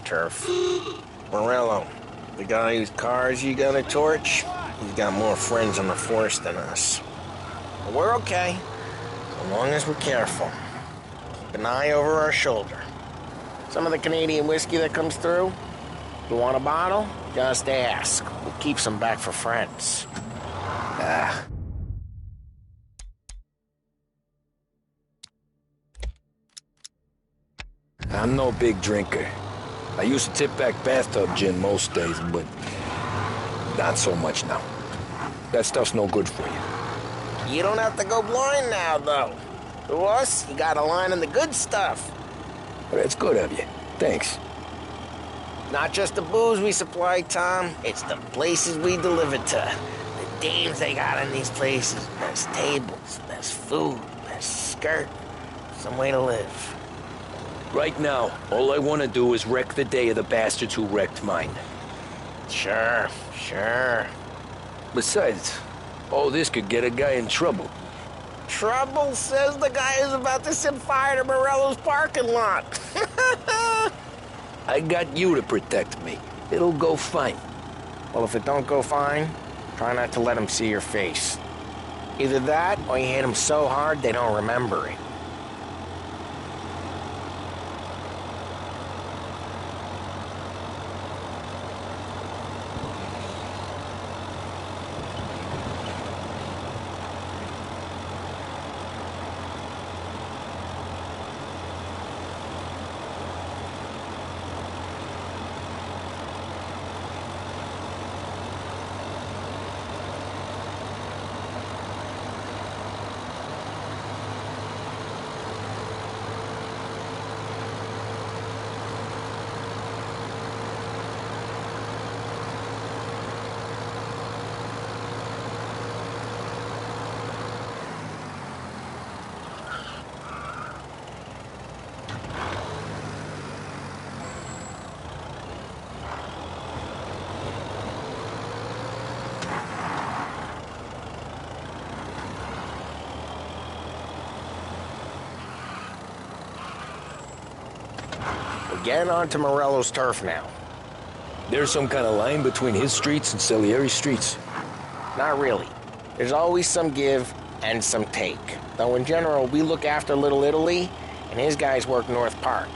Turf. Morello, the guy whose cars you got a torch, he's got more friends on the force than us. But we're okay, so long as we're careful. Keep an eye over our shoulder. Some of the Canadian whiskey that comes through, you want a bottle? Just ask. We'll keep some back for friends. I'm no big drinker. I used to tip back bathtub gin most days, but not so much now. That stuff's no good for you. You don't have to go blind now, though. To us, you got a line on the good stuff. But that's good of you. Thanks. Not just the booze we supply, Tom. It's the places we deliver to. The dames they got in these places. Best tables, best food, best skirt. Some way to live. Right now, all I want to do is wreck the day of the bastards who wrecked mine. Sure. Besides, all this could get a guy in trouble. Trouble, says the guy who's about to set fire to Morello's parking lot. I got you to protect me. It'll go fine. Well, if it don't go fine, try not to let them see your face. Either that, or you hit them so hard they don't remember it. Getting onto Morello's turf now. There's some kind of line between his streets and Salieri's streets. Not really. There's always some give and some take. Though in general, we look after Little Italy, and his guys work North Park.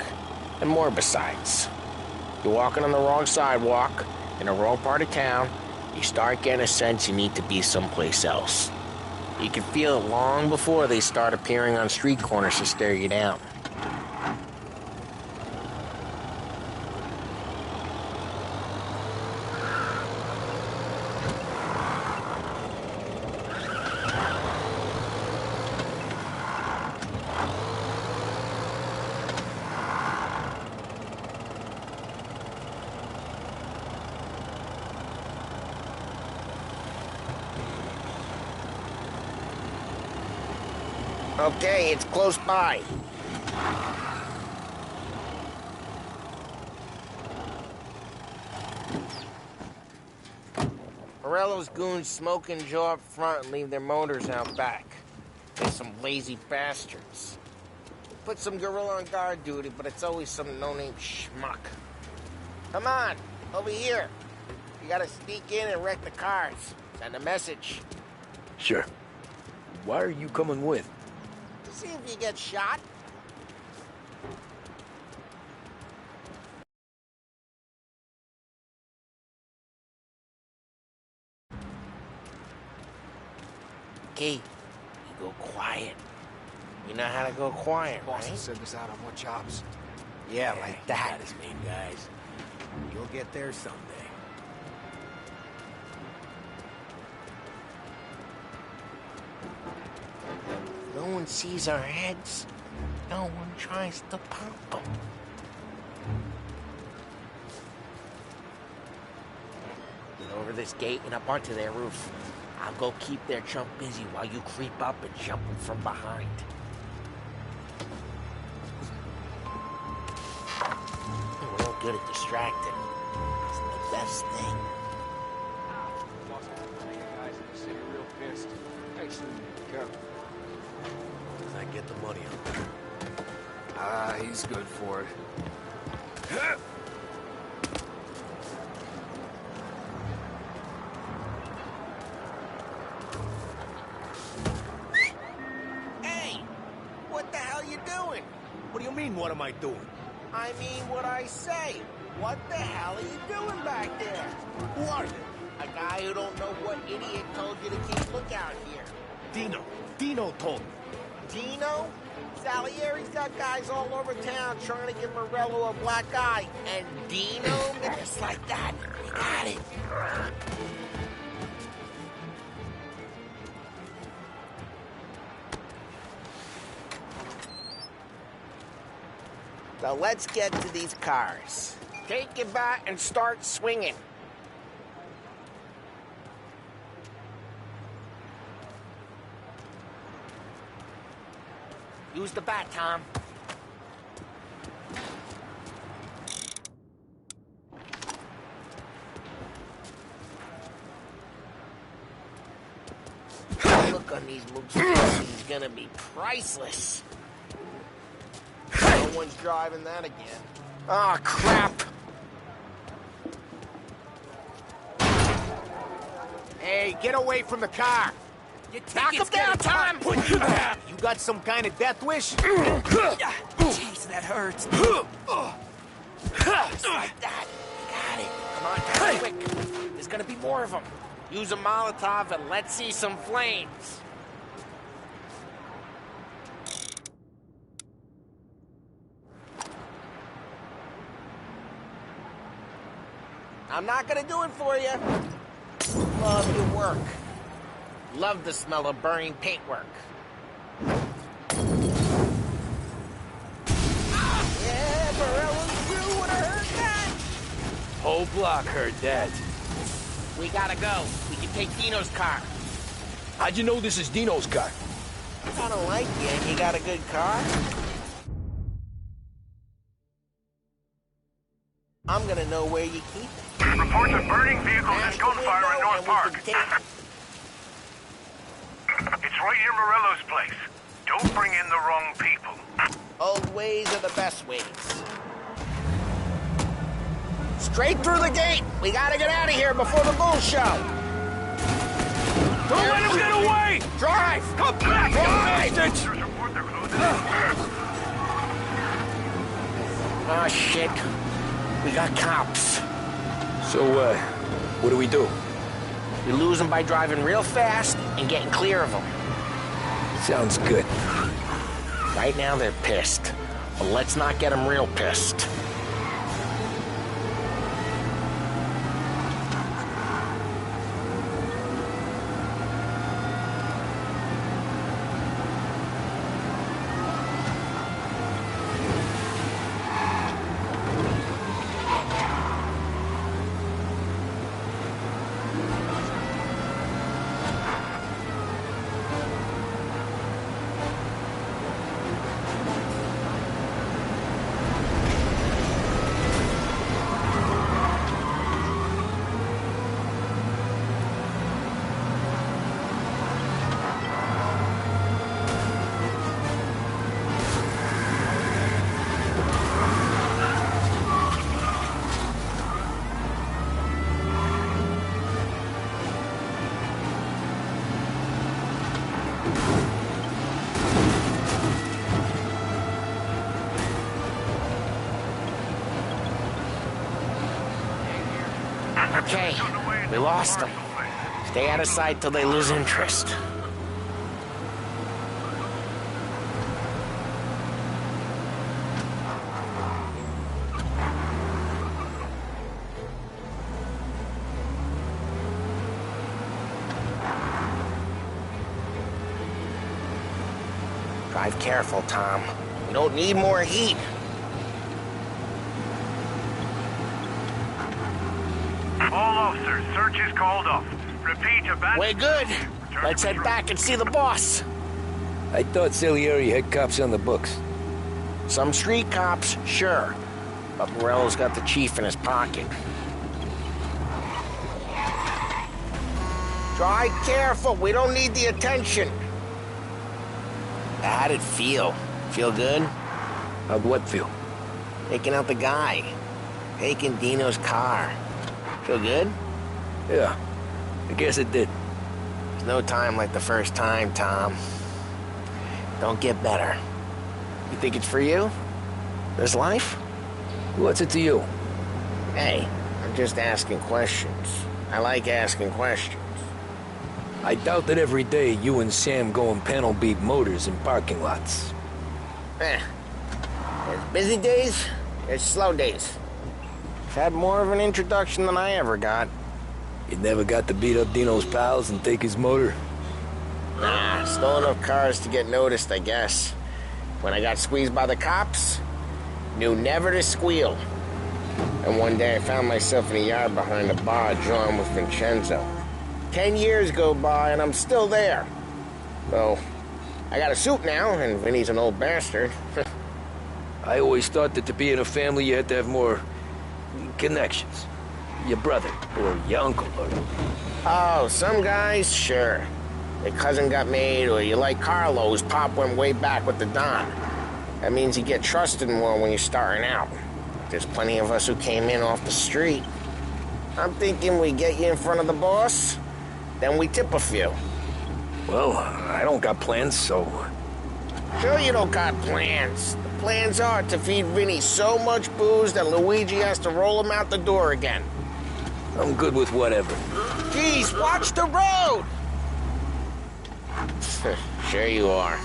And more besides. You're walking on the wrong sidewalk, in the wrong part of town, you start getting a sense you need to be someplace else. You can feel it long before they start appearing on street corners to stare you down. Okay, it's close by. Morello's goons smoke and jaw up front and leave their motors out back. They're some lazy bastards. Put some gorilla on guard duty, but it's always some no-name schmuck. Come on, over here. You gotta sneak in and wreck the cars. Send a message. Sure. Why are you coming with? See if you get shot. Okay, you go quiet. You know how to go quiet, Boss right? will send us out on more jobs. Yeah, like that. His main guys. You'll get there someday. No one sees our heads. No one tries to pop them. Get over this gate and up onto their roof. I'll go keep their chump busy while you creep up and jump them from behind. We're all good at distracting. It's the best thing. Boss will make the guys in the city real pissed. Thanks, careful. I get the money on. He's good for it. am I doing? I mean what I say. What the hell are you doing back there? Who are you? A guy who don't know what idiot told you to keep lookout here. Dino. Dino told me. Dino? Salieri's got guys all over town trying to give Morello a black eye. And Dino? Just like that. You got it. So let's get to these cars. Take your bat and start swinging. Use the bat, Tom. Look on these moves. He's gonna be priceless. No one's driving that again. Oh, crap. Hey, get away from the car! Knock him down, Tom! You got some kind of death wish? Jeez, that hurts. Just like that. Got it. Come on, Tom, quick. There's gonna be more of them. Use a Molotov and let's see some flames. I'm not gonna do it for you. Love your work. Love the smell of burning paintwork. Yeah, Morello's crew would have heard that. Whole block heard that. We gotta go. We can take Dino's car. How'd you know this is Dino's car? I don't like you, and you got a good car. I'm gonna know where you keep it. Reports of burning vehicles and gunfire in North Park. It's right near Morello's place. Don't bring in the wrong people. Old ways are the best ways. Straight through the gate. We gotta get out of here before the bull show. Don't let him get away! Drive! Come back, you bastards! There's a report they're closing in. Oh, shit. We got cops. So, what do we do? We lose them by driving real fast and getting clear of them. Sounds good. Right now they're pissed, but let's not get them real pissed. Okay, we lost them. Stay out of sight till they lose interest. Drive careful, Tom. We don't need more heat. All officers, search is called off. Repeat, We're good. Let's head back and see the boss. I thought Salieri had cops on the books. Some street cops, sure. But Morello's got the chief in his pocket. Drive careful. We don't need the attention. How'd it feel? Feel good? How'd what feel? Taking out the guy. Taking Dino's car. Feel good? Yeah, I guess it did. There's no time like the first time, Tom. Don't get better. You think it's for you? This life? What's it to you? Hey, I'm just asking questions. I like asking questions. I doubt that every day you and Sam go and panel beat motors in parking lots. There's busy days, there's slow days. I've had more of an introduction than I ever got. You never got to beat up Dino's pals and take his motor? Nah, stole enough cars to get noticed, I guess. When I got squeezed by the cops, knew never to squeal. And one day I found myself in a yard behind a bar drawn with Vincenzo. 10 years go by and I'm still there. Though, I got a suit now, and Vinny's an old bastard. I always thought that to be in a family you had to have more connections. Your brother, or your uncle, or... Oh, some guys, sure. Their cousin got made, or you like Carlos, Pop went way back with the Don. That means you get trusted more when you're starting out. There's plenty of us who came in off the street. I'm thinking we get you in front of the boss, then we tip a few. Well, I don't got plans, so... Sure you don't got plans. The plans are to feed Vinny so much booze that Luigi has to roll him out the door again. I'm good with whatever. Jeez, watch the road! Sure you are.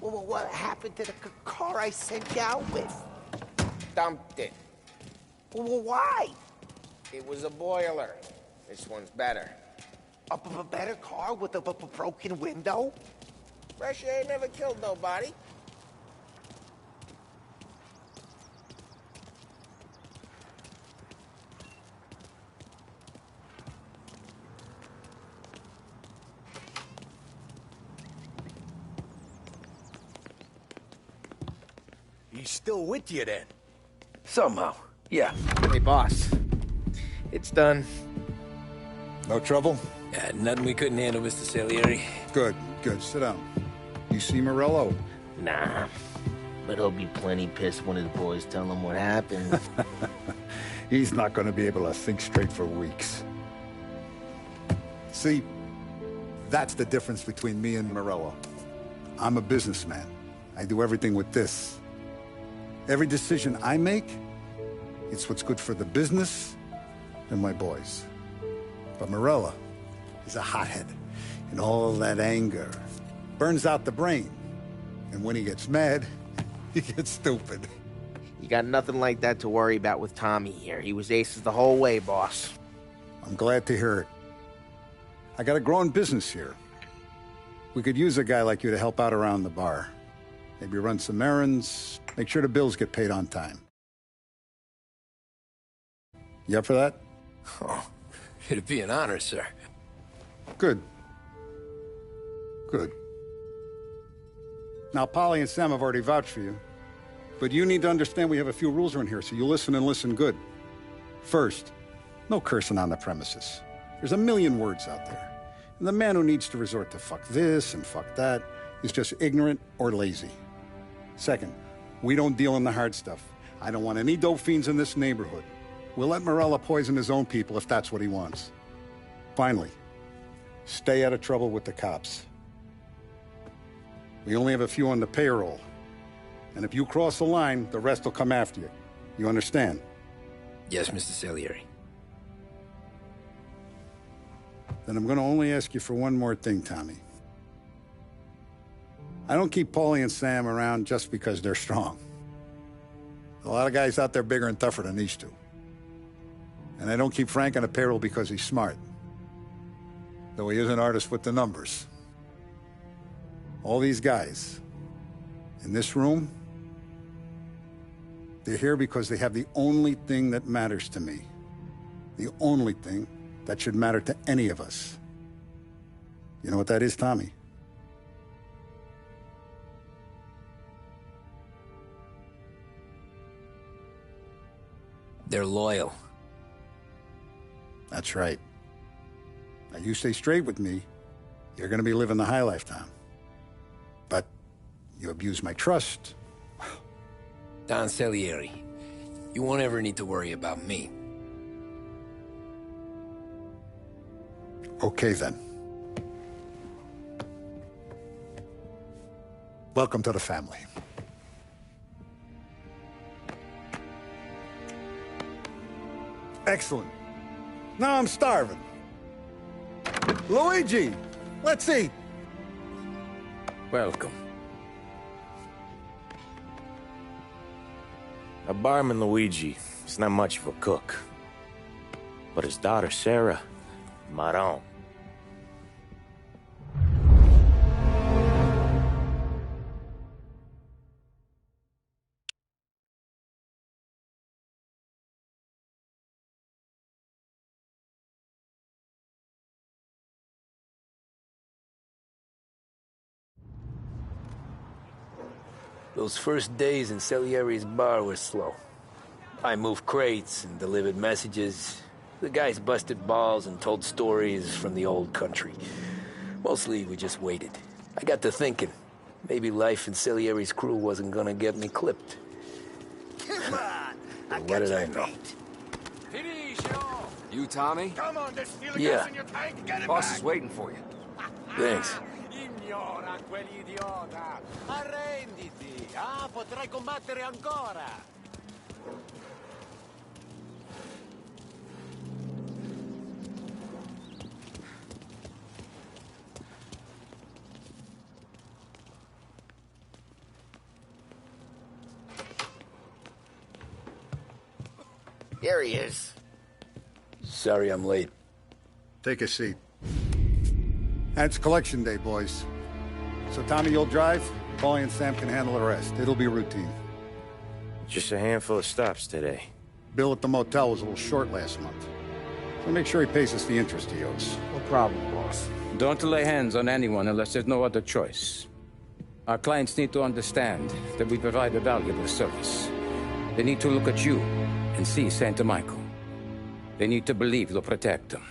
Well, what happened to the car I sent you out with? Dumped it. Well, why? It was a boiler. This one's better. A better car with a broken window? Fresh air never killed nobody. He's still with you then? Somehow, yeah. Hey, boss. It's done. No trouble? Nothing we couldn't handle, Mr. Salieri. Good, good. Sit down. You see Morello? Nah. But he'll be plenty pissed when his boys tell him what happened. He's not going to be able to think straight for weeks. See, that's the difference between me and Morello. I'm a businessman. I do everything with this. Every decision I make, it's what's good for the business and my boys. But Morello is a hothead, and all that anger burns out the brain. And when he gets mad, he gets stupid. You got nothing like that to worry about with Tommy here. He was aces the whole way, boss. I'm glad to hear it. I got a growing business here. We could use a guy like you to help out around the bar. Maybe run some errands, make sure the bills get paid on time. You up for that? Oh, it'd be an honor, sir. Good. Good. Now, Polly and Sam have already vouched for you. But you need to understand we have a few rules around here, so you listen and listen good. First, no cursing on the premises. There's a million words out there. And the man who needs to resort to fuck this and fuck that is just ignorant or lazy. Second, we don't deal in the hard stuff. I don't want any dope fiends in this neighborhood. We'll let Morella poison his own people if that's what he wants. Finally, stay out of trouble with the cops. We only have a few on the payroll. And if you cross the line, the rest will come after you. You understand? Yes, Mr. Salieri. Then I'm going to only ask you for one more thing, Tommy. I don't keep Paulie and Sam around just because they're strong. A lot of guys out there bigger and tougher than these two. And I don't keep Frank on the payroll because he's smart. Though he is an artist with the numbers. All these guys in this room, they're here because they have the only thing that matters to me. The only thing that should matter to any of us. You know what that is, Tommy? They're loyal. That's right. Now, you stay straight with me, you're gonna be living the high life, Tom. But you abuse my trust. Don Salieri, you won't ever need to worry about me. Okay, then. Welcome to the family. Excellent. Now I'm starving. Luigi, let's eat. Welcome. A barman Luigi is not much of a cook. But his daughter Sarah, Maron. Those first days in Salieri's bar were slow. I moved crates and delivered messages. The guys busted balls and told stories from the old country. Mostly, we just waited. I got to thinking, maybe life in Salieri's crew wasn't gonna get me clipped. Come on! But what did I know? You, Tommy? Come on, there's still a Yeah. gas in your tank. Get it Boss back. is waiting for you. Thanks. Ignora quell'idiota! Arrenditi! Ah, potrai combattere ancora! Here he is. Sorry I'm late. Take a seat. And it's collection day, boys. So Tommy, you'll drive. Paulie and Sam can handle the rest. It'll be routine. Just a handful of stops today. Bill at the motel was a little short last month. So make sure he pays us the interest he owes. No problem, boss. Don't lay hands on anyone unless there's no other choice. Our clients need to understand that we provide a valuable service. They need to look at you and see Santa Michael. They need to believe you'll protect them.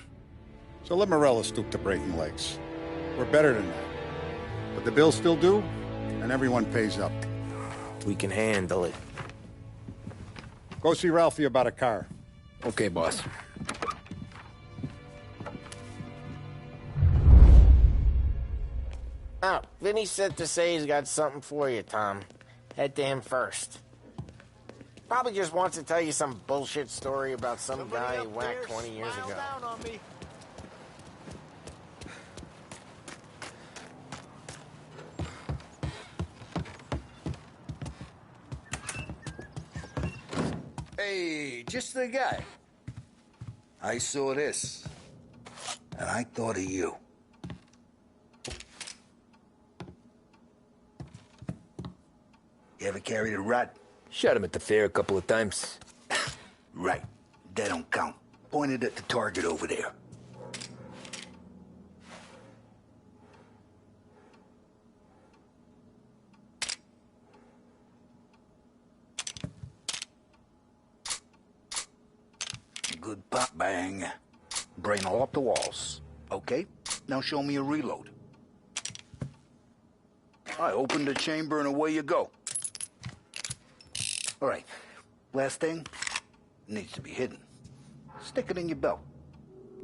So let Morello stoop to breaking legs. We're better than that. But the bill's still due, and everyone pays up. We can handle it. Go see Ralphie about a car. Okay, boss. Oh, Vinny said to say he's got something for you, Tom. Head to him first. Probably just wants to tell you some bullshit story about some guy he whacked 20 years ago. Down on me. Hey, just the guy. I saw this, and I thought of you. You ever carried a rat? Shot him at the fair a couple of times. Right. That don't count. Pointed at the target over there. Good pop bang. Brain all up the walls. Okay, now show me a reload. I open the chamber and away you go. All right, last thing needs to be hidden. Stick it in your belt.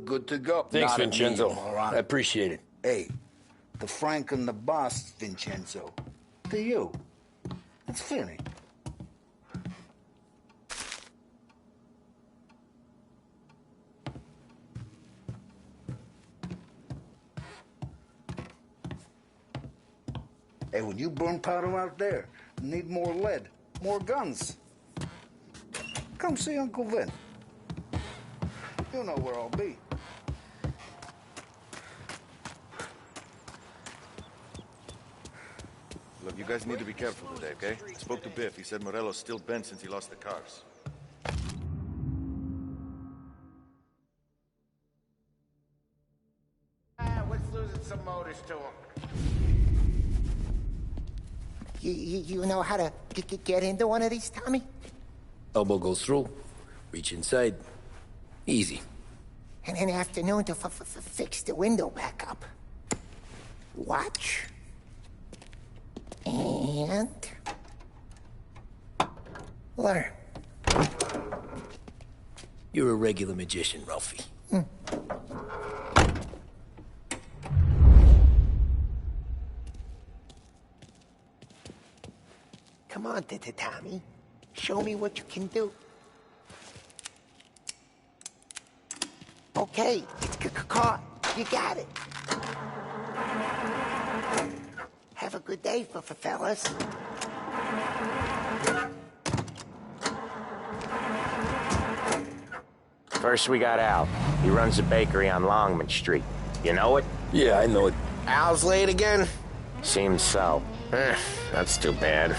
Good to go. Thanks, Not a Vincenzo. me, moron. I appreciate it. Hey, the Frank and the boss, Vincenzo. To you. It's Finny. Hey, when you burn powder out there, you need more lead, more guns. Come see Uncle Vin. You know where I'll be. Look, you guys need to be careful today, okay? Spoke to Biff. He said Morello's still bent since he lost the cars. What's losing some motor? You know how to get into one of these, Tommy? Elbow goes through. Reach inside. Easy. And an afternoon to fix the window back up. Watch. And... learn. You're a regular magician, Ralphie. Come on, Tommy. Show me what you can do. Okay, it's caught. You got it. Have a good day, fellas. First we got Al. He runs a bakery on Longman Street. You know it? Yeah, I know it. Al's late again? Seems so. That's too bad.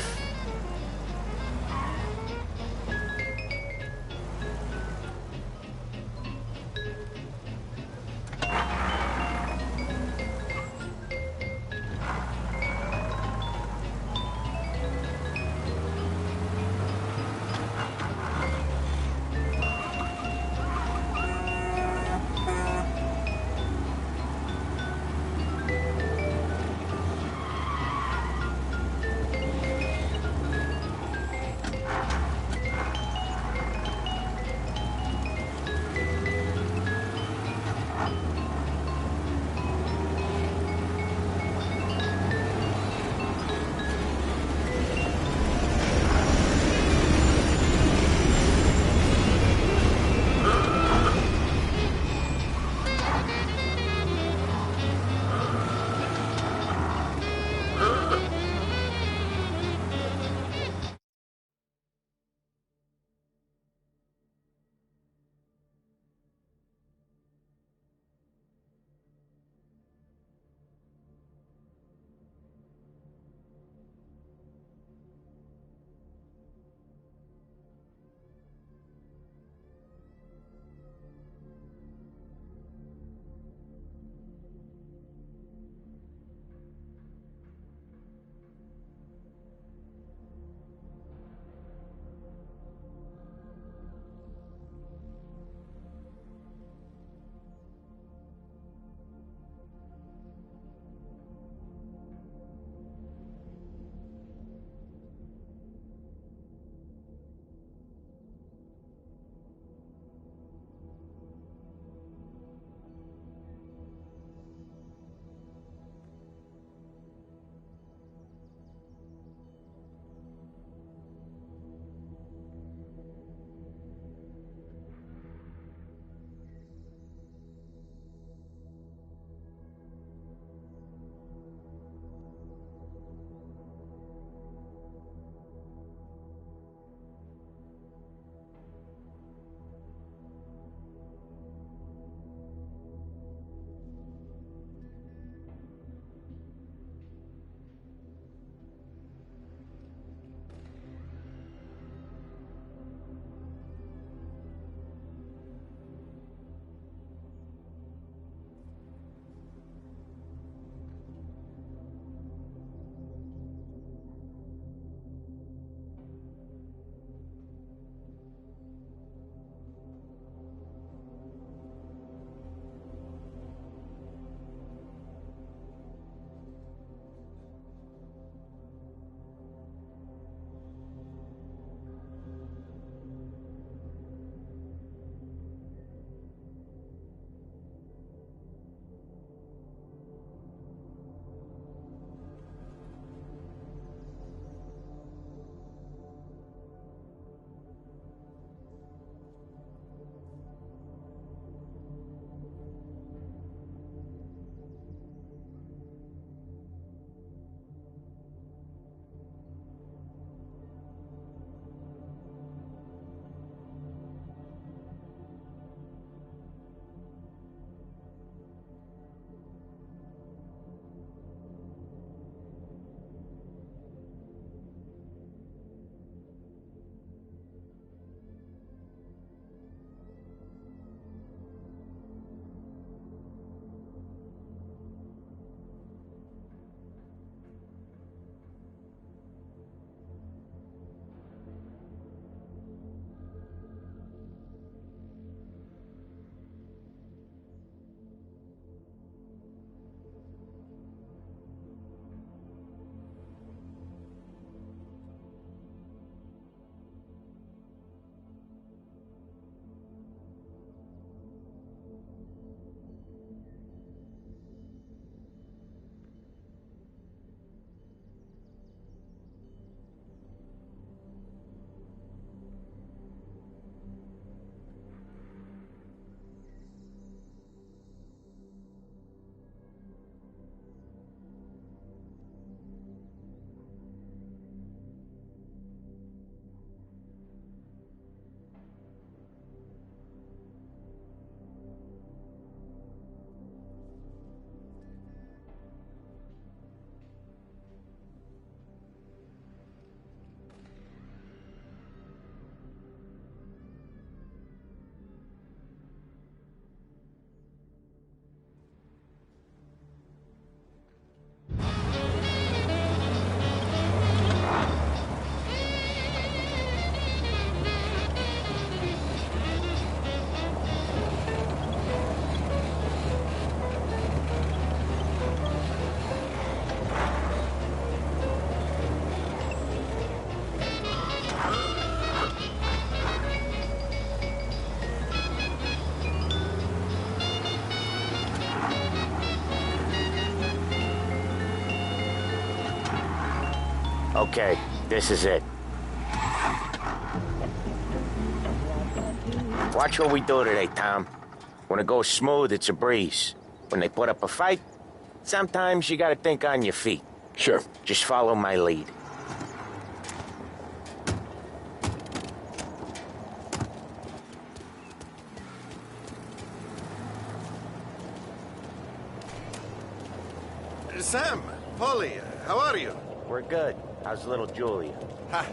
Okay, this is it. Watch what we do today, Tom. When it goes smooth, it's a breeze. When they put up a fight, sometimes you gotta think on your feet. Sure. Just follow my lead. Sam, Polly, how are you? We're good. How's little Julia? Ha!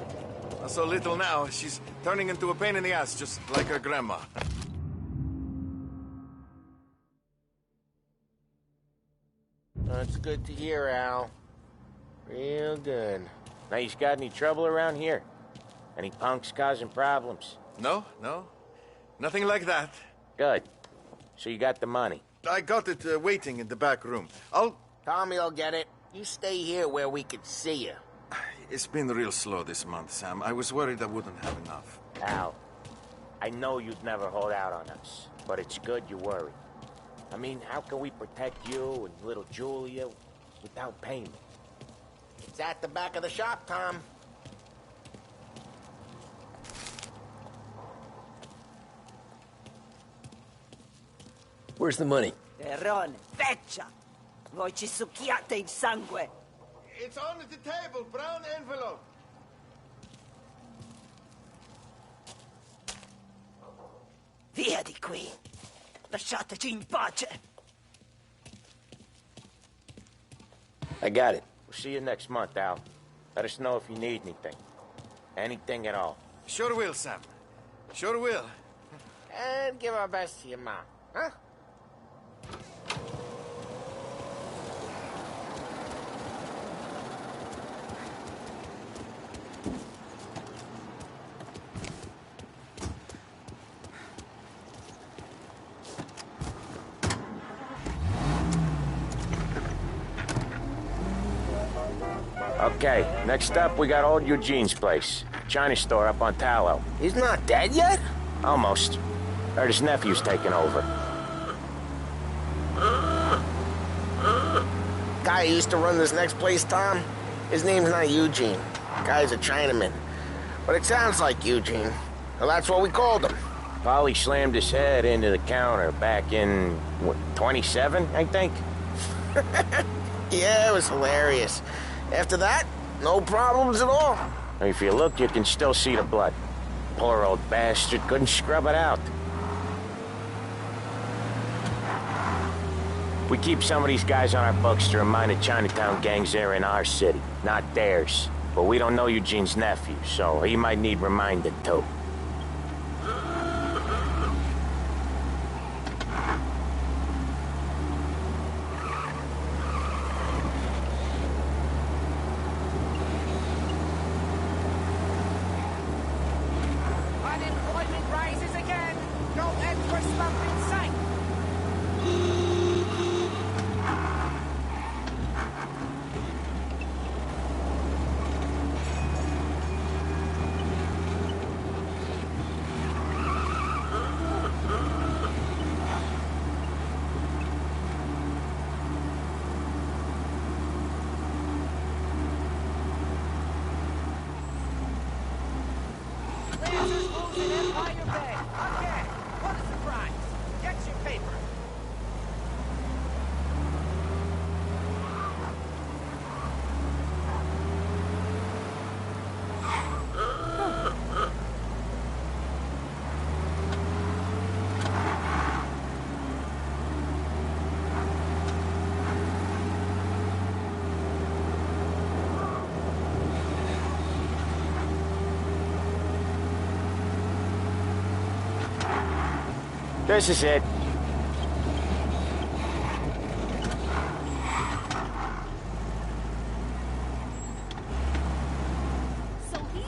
Not so little now. She's turning into a pain in the ass, just like her grandma. That's good to hear, Al. Real good. Now, you got any trouble around here? Any punks causing problems? No. Nothing like that. Good. So you got the money? I got it waiting in the back room. Tommy'll get it. You stay here where we can see you. It's been real slow this month, Sam. I was worried I wouldn't have enough. Al, I know you'd never hold out on us, but it's good you worry. I mean, how can we protect you and little Julia without payment? It's at the back of the shop, Tom. Where's the money? Terrone, feccia! Voi ci succhiate il sangue! It's on the table, brown envelope. Via di qui! Lasciateci in pace! I got it. We'll see you next month, Al. Let us know if you need anything. Anything at all. Sure will, Sam. Sure will. And give our best to your mom, huh? Okay, next up, we got old Eugene's place. China store up on Tallow. He's not dead yet? Almost. Heard his nephew's taking over. Guy who used to run this next place, Tom, his name's not Eugene. Guy's a Chinaman. But it sounds like Eugene. Well, that's what we called him. Polly slammed his head into the counter back in, what, 27, I think? Yeah, it was hilarious. After that, no problems at all. If you look, you can still see the blood. Poor old bastard couldn't scrub it out. We keep some of these guys on our books to remind the Chinatown gangs they're in our city, not theirs. But we don't know Eugene's nephew, so he might need reminding too. Unemployment rises again. No end for slump in sight. Lancers moves in Empire Bay. Again. What a surprise. Get your paper. This is it.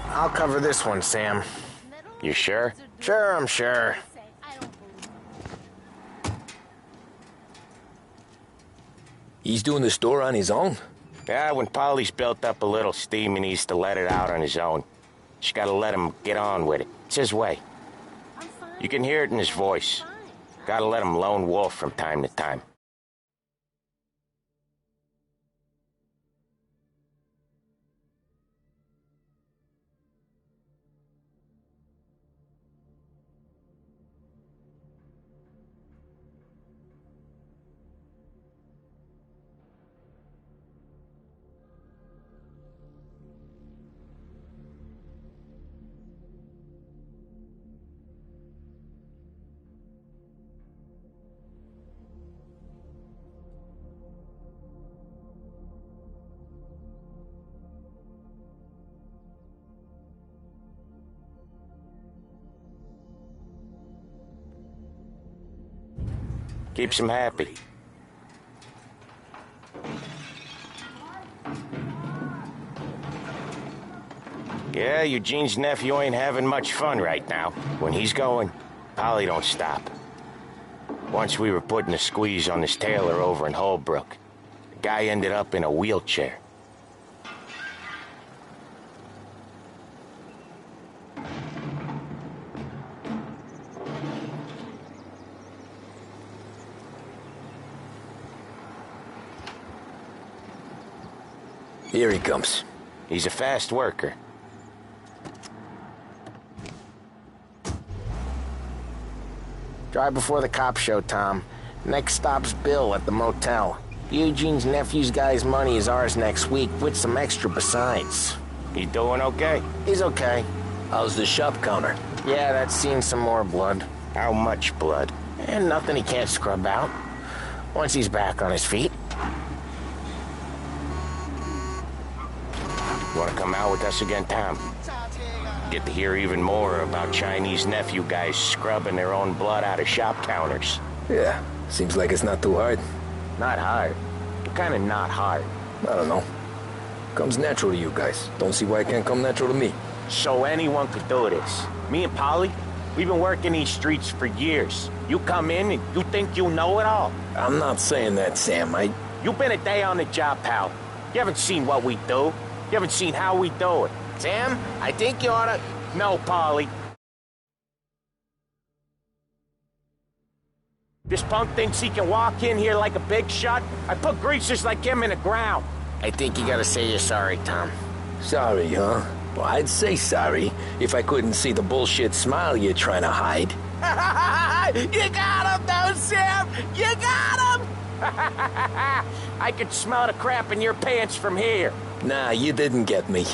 I'll cover this one, Sam. You sure? Sure, I'm sure. He's doing the store on his own? Yeah, when Polly's built up a little steam, he needs to let it out on his own. Just gotta let him get on with it. It's his way. You can hear it in his voice. Gotta let him lone wolf from time to time. Keeps him happy. Yeah, Eugene's nephew ain't having much fun right now. When he's going, Polly don't stop. Once we were putting a squeeze on this tailor over in Holbrook. The guy ended up in a wheelchair. Here he comes. He's a fast worker. Drive before the cops show, Tom. Next stop's Bill at the motel. Eugene's nephew's guy's money is ours next week, with some extra besides. He doing okay? He's okay. How's the shop counter? Yeah, that's seen some more blood. How much blood? And nothing he can't scrub out. Once he's back on his feet. You want to come out with us again, Tom? Get to hear even more about Chinese nephew guys scrubbing their own blood out of shop counters. Yeah, seems like it's not too hard. Not hard. Kind of not hard. I don't know. Comes natural to you guys. Don't see why it can't come natural to me. So anyone could do this. Me and Polly, we've been working these streets for years. You come in and you think you know it all. I'm not saying that, Sam. You've been a day on the job, pal. You haven't seen what we do. You haven't seen how we do it. Sam, I think you oughta... No, Polly. This punk thinks he can walk in here like a big shot. I put greasers like him in the ground. I think you gotta say you're sorry, Tom. Sorry, huh? Well, I'd say sorry if I couldn't see the bullshit smile you're trying to hide. You got him, though, Sam! You got him! I could smell the crap in your pants from here. Nah, you didn't get me.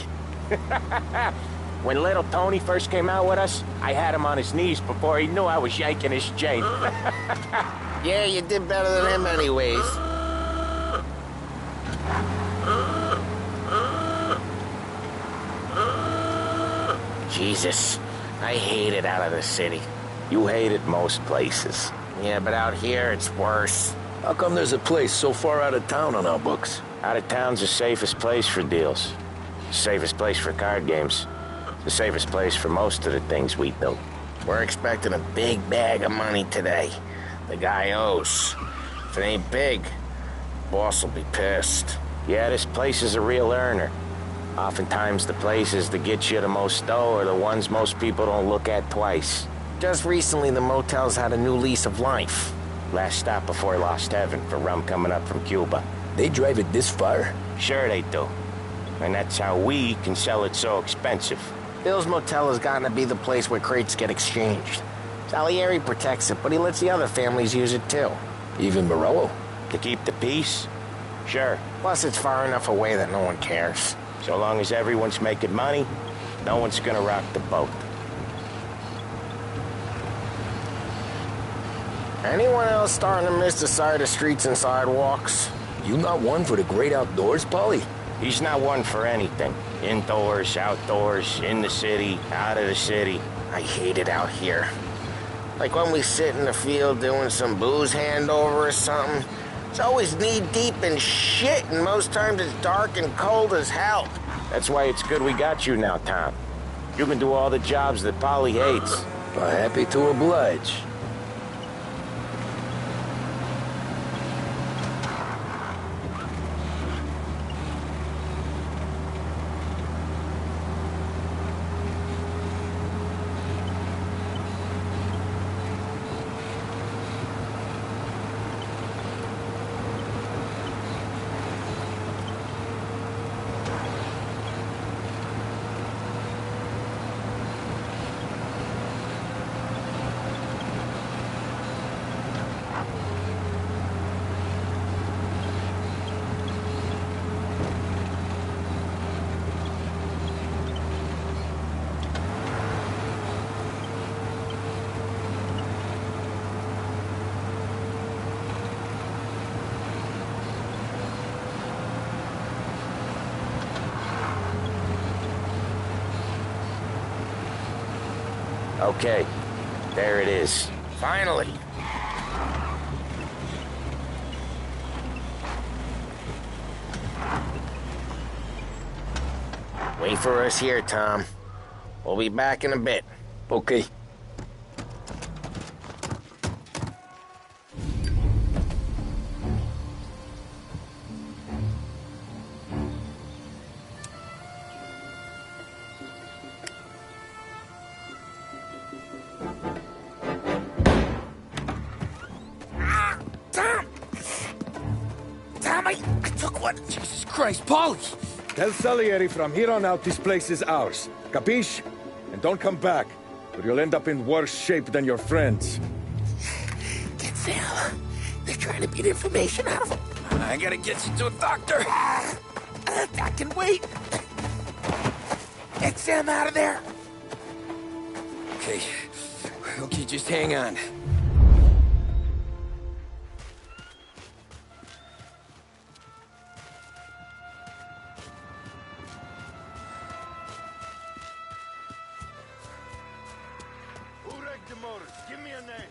When little Tony first came out with us, I had him on his knees before he knew I was yanking his chain. Yeah, you did better than him anyways. Jesus, I hate it out of the city. You hate it most places. Yeah, but out here it's worse. How come there's a place so far out of town on our books? Out of town's the safest place for deals. The safest place for card games. The safest place for most of the things we do. We're expecting a big bag of money today. The guy owes. If it ain't big, boss will be pissed. Yeah, this place is a real earner. Oftentimes the places that get you the most dough are the ones most people don't look at twice. Just recently, the motel's had a new lease of life. Last stop before Lost Heaven for rum coming up from Cuba. They drive it this far? Sure they do. And that's how we can sell it so expensive. Bill's motel has gotten to be the place where crates get exchanged. Salieri protects it, but he lets the other families use it too. Even Morello? To keep the peace? Sure. Plus, it's far enough away that no one cares. So long as everyone's making money, no one's gonna rock the boat. Anyone else starting to miss the side of streets and sidewalks? You not one for the great outdoors, Polly? He's not one for anything. Indoors, outdoors, in the city, out of the city. I hate it out here. Like when we sit in the field doing some booze handover or something. It's always knee-deep in shit, and most times it's dark and cold as hell. That's why it's good we got you now, Tom. You can do all the jobs that Polly hates. Happy to oblige. Okay, there it is. Finally. Wait for us here, Tom. We'll be back in a bit. Okay. Tom, I took one. Jesus Christ, Polly! Tell Salieri from here on out this place is ours. Capiche? And don't come back, or you'll end up in worse shape than your friends. Get Sam. They're trying to beat information out of him. I gotta get you to a doctor. I can wait. Get Sam out of there. Okay. Okay, just hang on. Who wrecked the motors? Give me a name.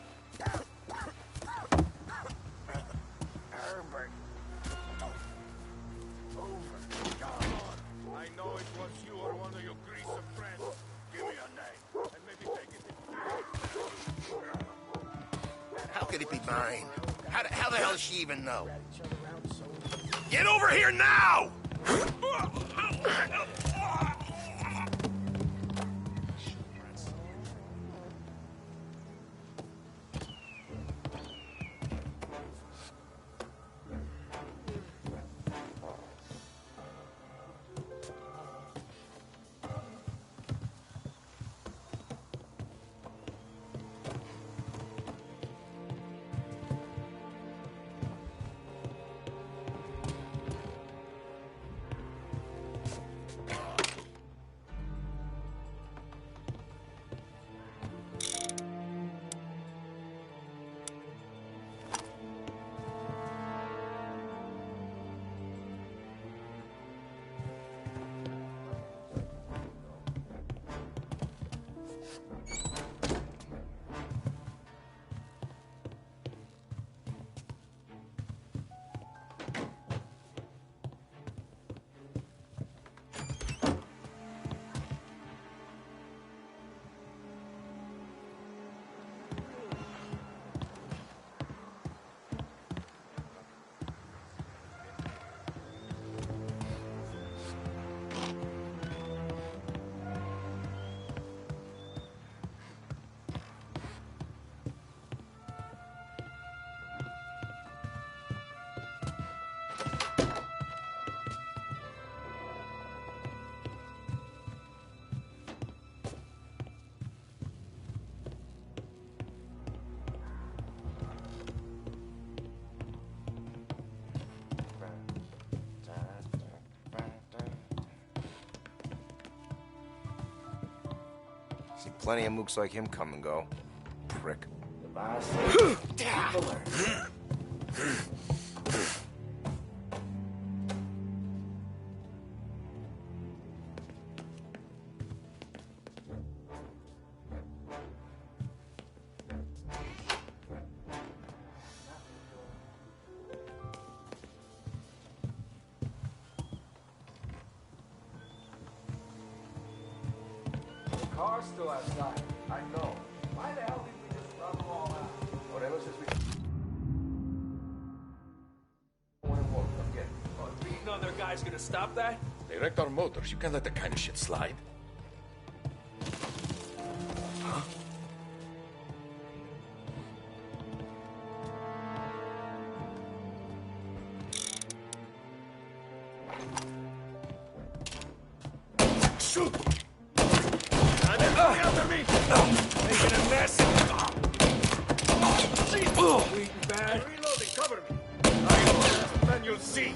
Herbert. Over. Come on. I know it was you or one of your greaser friends. Give me a name, and maybe take it. How could it be mine? How the hell does she even know? Get over here now! See plenty of mooks like him come and go. Prick. Car's still outside. I know. Why the hell did we just run them all out? Whatever says we... Come get it. Oh, beating on their guys gonna stop that? They wrecked our motors. You can't let that kind of shit slide. Huh? Shoot! Making a mess. Bleeding bad. Reloading, cover me. I know, then you'll see.